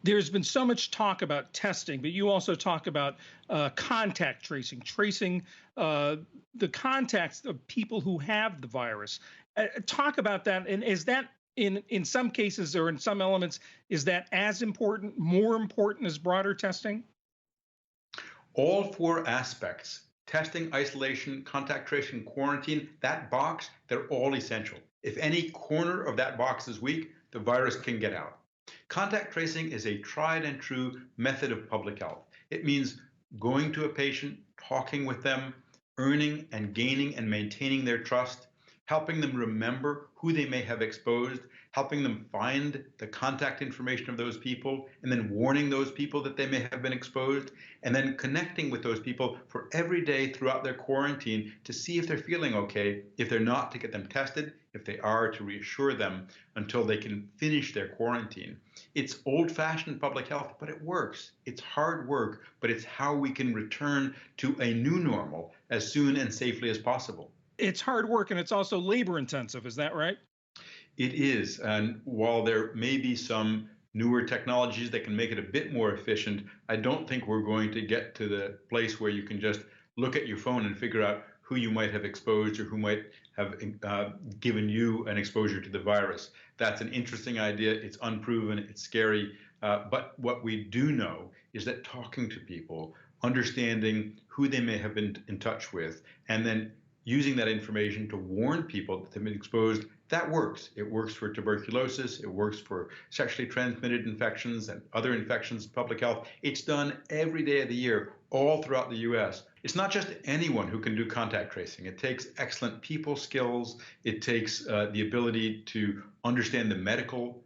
There's been so much talk about testing, but you also talk about contact tracing, tracing uh, the contacts of people who have the virus. Talk about that. And is that in some cases or in some elements, is that as important, more important as broader testing? All four aspects, testing, isolation, contact tracing, quarantine, that box, they're all essential. If any corner of that box is weak, the virus can get out. Contact tracing is a tried and true method of public health. It means going to a patient, talking with them, earning and gaining and maintaining their trust, helping them remember who they may have exposed, helping them find the contact information of those people, and then warning those people that they may have been exposed, and then connecting with those people for every day throughout their quarantine to see if they're feeling okay. If they're not, to get them tested. If they are, to reassure them until they can finish their quarantine. It's old fashioned public health, but it works. It's hard work, but it's how we can return to a new normal as soon and safely as possible. It's hard work and it's also labor intensive. Is that right? It is. And while there may be some newer technologies that can make it a bit more efficient, I don't think we're going to get to the place where you can just look at your phone and figure out who you might have exposed or who might have given you an exposure to the virus. That's an interesting idea. It's unproven, it's scary. But what we do know is that talking to people, understanding who they may have been in touch with, and then using that information to warn people that they've been exposed, that works. It works for tuberculosis. It works for sexually transmitted infections and other infections in public health. It's done every day of the year, all throughout the US. It's not just anyone who can do contact tracing. It takes excellent people skills. It takes the ability to understand the medical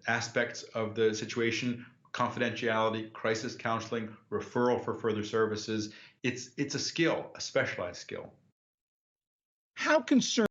aspects of the situation, confidentiality, crisis counseling, referral for further services. It's a skill, a specialized skill. How concerned